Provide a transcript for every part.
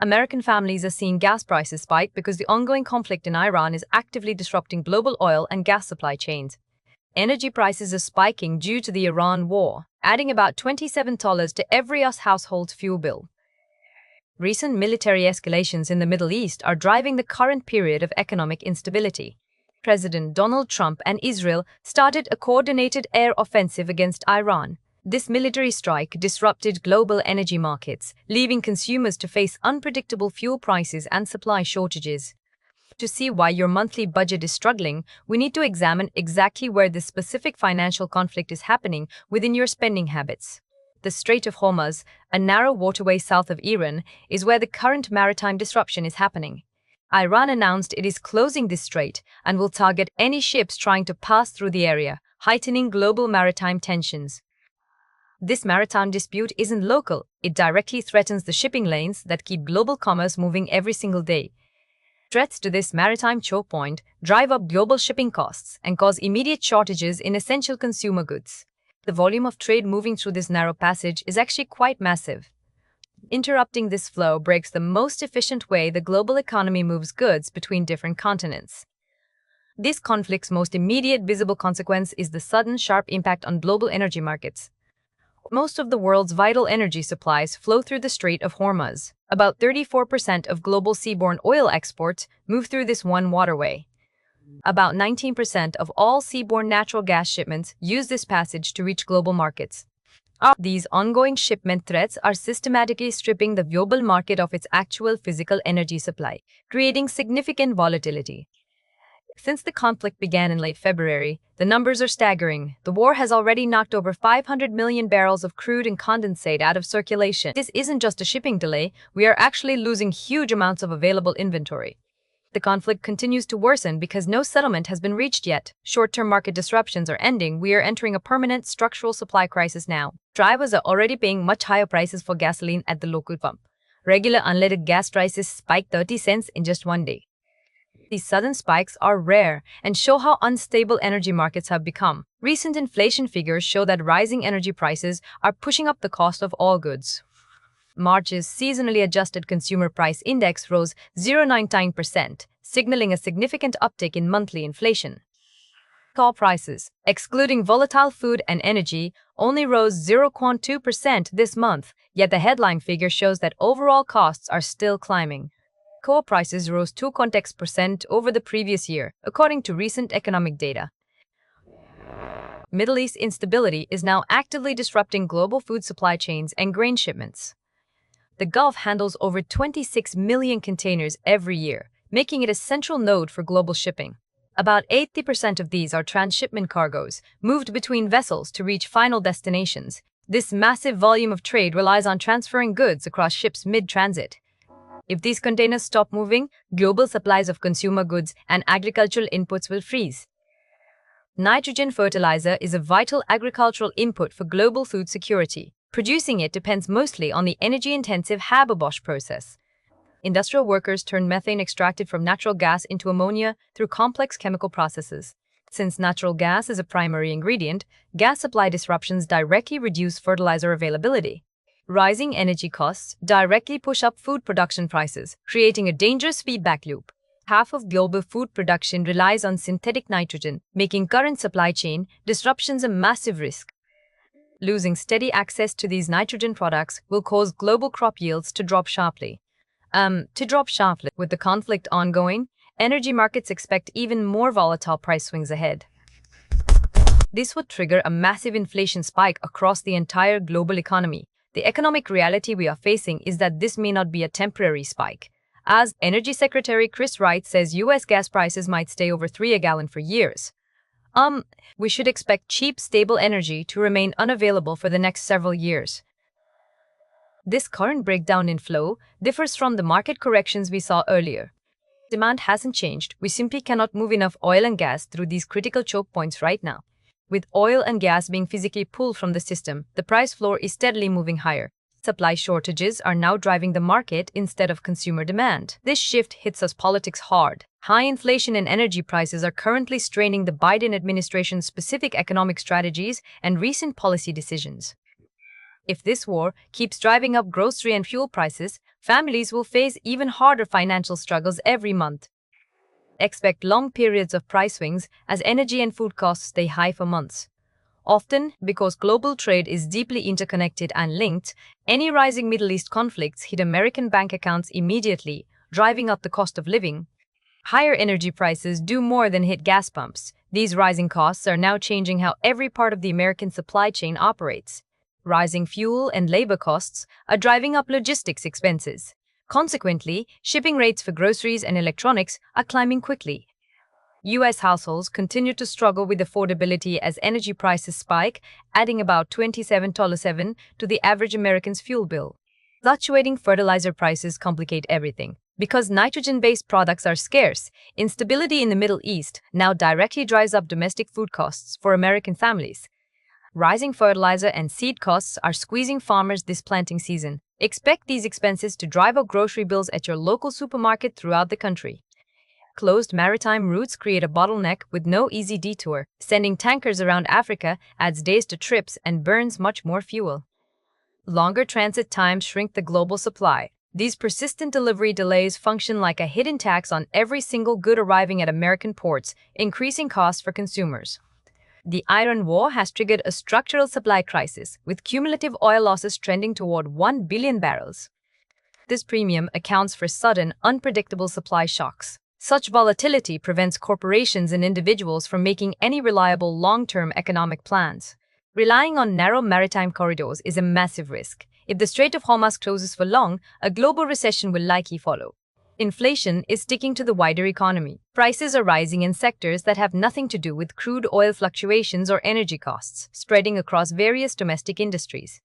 American families are seeing gas prices spike because the ongoing conflict in Iran is actively disrupting global oil and gas supply chains. Energy prices are spiking due to the Iran war, adding about $27 to every US household's fuel bill. Recent military escalations in the Middle East are driving the current period of economic instability. President Donald Trump and Israel started a coordinated air offensive against Iran. This military strike disrupted global energy markets, leaving consumers to face unpredictable fuel prices and supply shortages. To see why your monthly budget is struggling, we need to examine exactly where this specific financial conflict is happening within your spending habits. The Strait of Hormuz, a narrow waterway south of Iran, is where the current maritime disruption is happening. Iran announced it is closing this strait and will target any ships trying to pass through the area, heightening global maritime tensions. This maritime dispute isn't local, it directly threatens the shipping lanes that keep global commerce moving every single day. Threats to this maritime choke point drive up global shipping costs and cause immediate shortages in essential consumer goods. The volume of trade moving through this narrow passage is actually quite massive. Interrupting this flow breaks the most efficient way the global economy moves goods between different continents. This conflict's most immediate visible consequence is the sudden, sharp impact on global energy markets. Most of the world's vital energy supplies flow through the Strait of Hormuz. About 34% of global seaborne oil exports move through this one waterway. About 19% of all seaborne natural gas shipments use this passage to reach global markets. These ongoing shipment threats are systematically stripping the global market of its actual physical energy supply, creating significant volatility. Since the conflict began in late February, the numbers are staggering. The war has already knocked over 500 million barrels of crude and condensate out of circulation. This isn't just a shipping delay, we are actually losing huge amounts of available inventory. The conflict continues to worsen because no settlement has been reached yet. Short-term market disruptions are ending. We are entering a permanent structural supply crisis now. Drivers are already paying much higher prices for gasoline at the local pump. Regular unleaded gas prices spiked 30 cents in just one day. These sudden spikes are rare and show how unstable energy markets have become. Recent inflation figures show that rising energy prices are pushing up the cost of all goods. March's seasonally adjusted consumer price index rose 0.99%, signaling a significant uptick in monthly inflation. Core prices, excluding volatile food and energy, only rose 0.2% this month, yet the headline figure shows that overall costs are still climbing. Core prices rose 2.6% over the previous year, according to recent economic data. Middle East instability is now actively disrupting global food supply chains and grain shipments. The Gulf handles over 26 million containers every year, making it a central node for global shipping. About 80% of these are transshipment cargoes, moved between vessels to reach final destinations. This massive volume of trade relies on transferring goods across ships mid-transit. If these containers stop moving, global supplies of consumer goods and agricultural inputs will freeze. Nitrogen fertilizer is a vital agricultural input for global food security. Producing it depends mostly on the energy-intensive Haber-Bosch process. Industrial workers turn methane extracted from natural gas into ammonia through complex chemical processes. Since natural gas is a primary ingredient, gas supply disruptions directly reduce fertilizer availability. Rising energy costs directly push up food production prices, creating a dangerous feedback loop. Half of global food production relies on synthetic nitrogen, making current supply chain disruptions a massive risk. Losing steady access to these nitrogen products will cause global crop yields to drop sharply. With the conflict ongoing, energy markets expect even more volatile price swings ahead. This would trigger a massive inflation spike across the entire global economy. The economic reality we are facing is that this may not be a temporary spike. As Energy Secretary Chris Wright says, U.S. gas prices might stay over $3 a gallon for years. We should expect cheap, stable energy to remain unavailable for the next several years. This current breakdown in flow differs from the market corrections we saw earlier. Demand hasn't changed. We simply cannot move enough oil and gas through these critical choke points right now. With oil and gas being physically pulled from the system, the price floor is steadily moving higher. Supply shortages are now driving the market instead of consumer demand. This shift hits us politics hard. High inflation and energy prices are currently straining the Biden administration's specific economic strategies and recent policy decisions. If this war keeps driving up grocery and fuel prices, families will face even harder financial struggles every month. Expect long periods of price swings as energy and food costs stay high for months. Often, because global trade is deeply interconnected and linked, any rising Middle East conflicts hit American bank accounts immediately, driving up the cost of living. Higher energy prices do more than hit gas pumps. These rising costs are now changing how every part of the American supply chain operates. Rising fuel and labor costs are driving up logistics expenses. Consequently, shipping rates for groceries and electronics are climbing quickly. U.S. households continue to struggle with affordability as energy prices spike, adding about $27.7 to the average American's fuel bill. Fluctuating fertilizer prices complicate everything. Because nitrogen-based products are scarce, instability in the Middle East now directly drives up domestic food costs for American families. Rising fertilizer and seed costs are squeezing farmers this planting season. Expect these expenses to drive up grocery bills at your local supermarket throughout the country. Closed maritime routes create a bottleneck with no easy detour. Sending tankers around Africa adds days to trips and burns much more fuel. Longer transit times shrink the global supply. These persistent delivery delays function like a hidden tax on every single good arriving at American ports, increasing costs for consumers. The Iran war has triggered a structural supply crisis, with cumulative oil losses trending toward 1 billion barrels. This premium accounts for sudden, unpredictable supply shocks. Such volatility prevents corporations and individuals from making any reliable long-term economic plans. Relying on narrow maritime corridors is a massive risk. If the Strait of Hormuz closes for long, a global recession will likely follow. Inflation is sticking to the wider economy. Prices are rising in sectors that have nothing to do with crude oil fluctuations or energy costs, spreading across various domestic industries.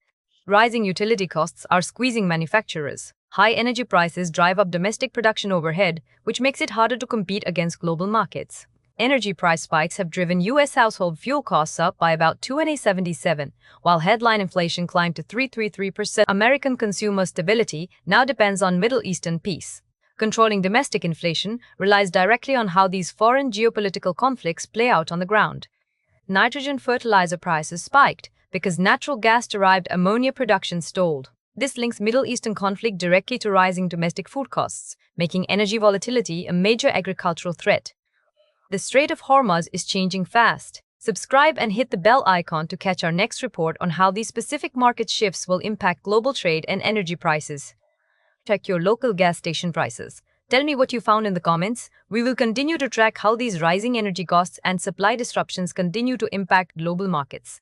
Rising utility costs are squeezing manufacturers. High energy prices drive up domestic production overhead, which makes it harder to compete against global markets. Energy price spikes have driven U.S. household fuel costs up by about 2.77%, while headline inflation climbed to 3.33%. American consumer stability now depends on Middle Eastern peace. Controlling domestic inflation relies directly on how these foreign geopolitical conflicts play out on the ground. Nitrogen fertilizer prices spiked because natural gas-derived ammonia production stalled. This links Middle Eastern conflict directly to rising domestic food costs, making energy volatility a major agricultural threat. The Strait of Hormuz is changing fast. Subscribe and hit the bell icon to catch our next report on how these specific market shifts will impact global trade and energy prices. Check your local gas station prices. Tell me what you found in the comments. We will continue to track how these rising energy costs and supply disruptions continue to impact global markets.